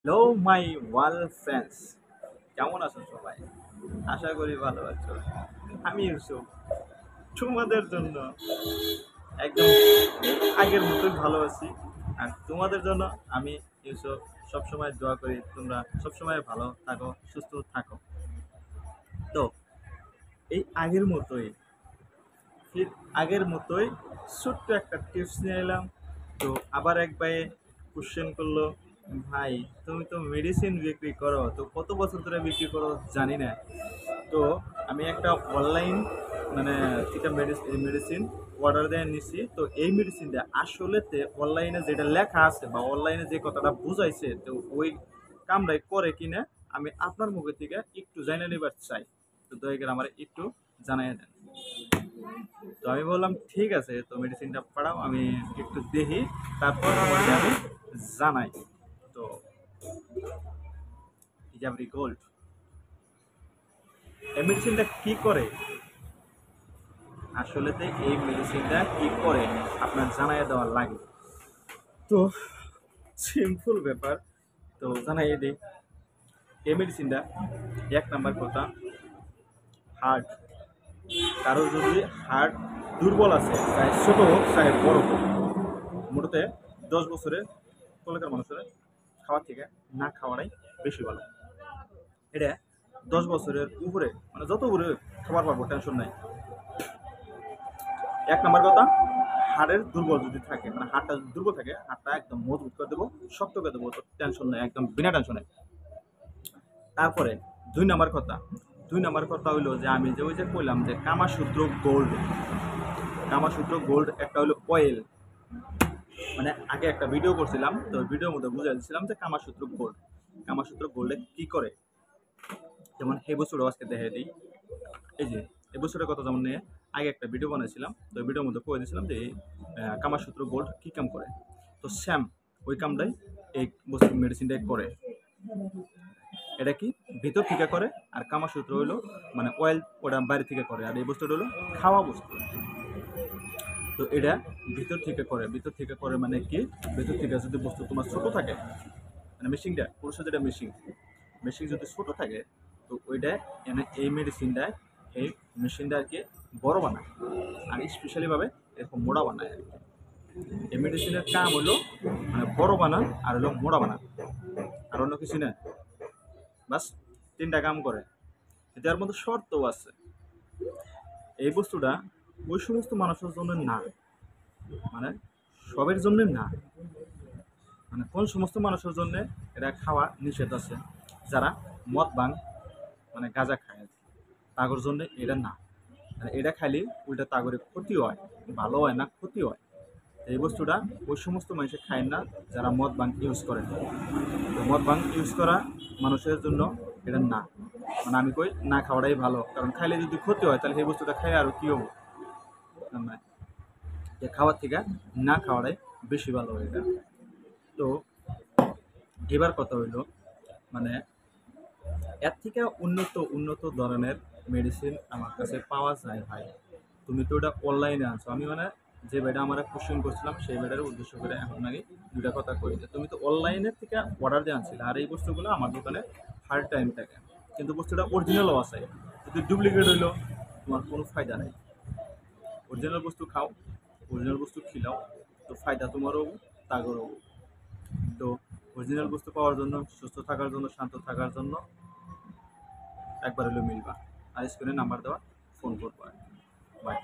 Hello my wall friends, কেমন আছো সবাই? আশা করি ভালো আছো। আমি ইউসুফ, তোমাদের জন্য একদম আগের মতোই ভালো আছি। আর তোমাদের জন্য আমি ইউসুফ সবসময় দোয়া করি তোমরা সবসময় ভালো থাকো, সুস্থ থাকো। তো এই ঠিক আগের মতোই ছোট্ট একটা টিপস নিয়ে এলাম। তো আবার এক ভাই কোশ্চেন করলো, ভাই তুমি তো মেডিসিন বিক্রি করো, তো কত বছর ধরে বিক্রি করো জানি না। তো আমি একটা অনলাইন মানে এটা মেডিসিন অর্ডার দিয়ে নিছি। তো এই মেডিসিনটা আসলেতে অনলাইনে যেটা লেখা আছে বা অনলাইনে যে কথাটা বুঝাইছে, তো ওই কামটাই করে কিনা আমি আপনার মুখে থেকে একটু জানিয়ে নেবার চাই। তো দয়া করে আমার একটু জানাই দেন। তো আমি বললাম ঠিক আছে, তো মেডিসিনটা পাঠাও, আমি একটু দেখি, তারপর তোমাকে আমি জানাই। তো হিজাবরি গোল্ড এই মেডিসিনটা কি করে, আসলেতে এই মেডিসিনটা কি করে আপনার জানাই দেওয়ার লাগে। তো সিম্পল ব্যাপার, তো জানাই দিই। এই মেডিসিনটা এক নাম্বার কথা, হার্ট, কারো যদি হার্ট দুর্বল আছে, চাই ছোট হোক চাই বড় হোক, মোটতে 10 বছরের তলেকার মানুষের খাওয়ার থেকে না খাওয়াটাই বেশি ভালো। এটা 10 বছরের উপরে মানে যত উপরে খাবার পাবো টেনশন নাই। এক নম্বর কথা, হাড়ের দুর্বল যদি থাকে মানে হাড়টা যদি দুর্বল থাকে, হাড়টা একদম মজবুত করে দেবো, শক্ত করে দেবো, তো টেনশন নেই, একদম বিনা টেনশনে। তারপরে দুই নম্বর কথা হইলো যে আমি যে ওই যে কইলাম যে কামাসূত্র গোল্ড, কামাসূত্র গোল্ড একটা হইলো অয়েল। মানে আগে একটা ভিডিও করছিলাম, তো ভিডিওর মধ্যে বুঝাই দিচ্ছিলাম যে কামাসূত্র গোল্ড, কামাসূত্র গোল্ডে কি করে। যেমন এই বছরও আজকে দেখে দিই। এই যে এই বছরের কথা যেমন নিয়ে আগে একটা ভিডিও বানাইছিলাম, তো ওই ভিডিওর মধ্যে কয়ে দিয়েছিলাম যে কামাসূত্র গোল্ড কী কাম করে। তো স্যাম ওই কামটাই এই বস্তু মেডিসিনটাই করে। এটা কি ভিতর থেকে করে, আর কামাসূত্র হইলো মানে অয়েল, ওটা বাইরে থেকে করে, আর এই বস্তুটা হলো খাওয়া বস্তু। তো এটা ভিতর থেকে করে মানে কি, ভিতর থেকে যদি বস্তু তোমার ছোট থাকে, মানে মেশিনটা পুরুষের যেটা মেশিন, মেশিন যদি ছোট থাকে, তো ওইটা এনে এই মেডিসিনটায় এই মেশিনটা আর কি বড় বানায়, আর স্পেশালিভাবে এরকম মোড়া বানায় আর কি। এই মেডিসিনের কাম হলো মানে বড় বানান আর হলো মোড়া বানান, আর অন্য কিছু না। বাস তিনটা কাম করে। এটার মধ্যে শর্তও আছে। এই বস্তুটা ওই সমস্ত মানুষের জন্য না, মানে সবের জন্য না। মানে কোন সমস্ত মানুষের জন্য এটা খাওয়া নিষেধ আছে, যারা মদ ভাঙ মানে গাঁজা খায় আর কি, তাগর জন্য এটা না। মানে এটা খাইলে উল্টা তাগরে ক্ষতি হয়, ভালো হয় না, ক্ষতি হয়। এই বস্তুটা ওই সমস্ত মানুষের খায় না যারা মদ ভাঙ ইউজ করে। তো মদ ভাঙ ইউজ করা মানুষের জন্য এটা না। মানে আমি কই না খাওয়াটাই ভালো, কারণ খাইলে যদি ক্ষতি হয় তাহলে সেই বস্তুটা খাই আর কি হবো। মানে যে খাওয়ার থেকে না খাওয়াটাই বেশি ভালো এটা। তো এবার কথা হইলো মানে এর থেকে উন্নত উন্নত ধরনের মেডিসিন আমার কাছে পাওয়া যায় ভাই। তুমি তো ওটা অনলাইনে আনছো, আমি মানে যে বেটা আমার কোশ্চেন করছিলাম সেই বেটার উদ্দেশ্য করে এখন নাকি দুটা কথা কই যে তুমি তো অনলাইনের থেকে অর্ডার দিয়ে আনছিলে, আর এই বস্তুগুলো আমার দোকানে হার্ড টাইম থাকে, কিন্তু বস্তুটা অরিজিনালও আছে। যদি ডুপ্লিকেট হইলো তোমার কোনো ফায়দা নেই। অরিজিনাল বস্তু খাও, অরিজিনাল বস্তু খিলাও, তো ফায়দা তোমারও তাগরও। তো অরিজিনাল বস্তু পাওয়ার জন্য, সুস্থ থাকার জন্য, শান্ত থাকার জন্য একবার হলেও মিলবা, আর স্ক্রিনে নাম্বার দেওয়া, ফোন করবা। বাই।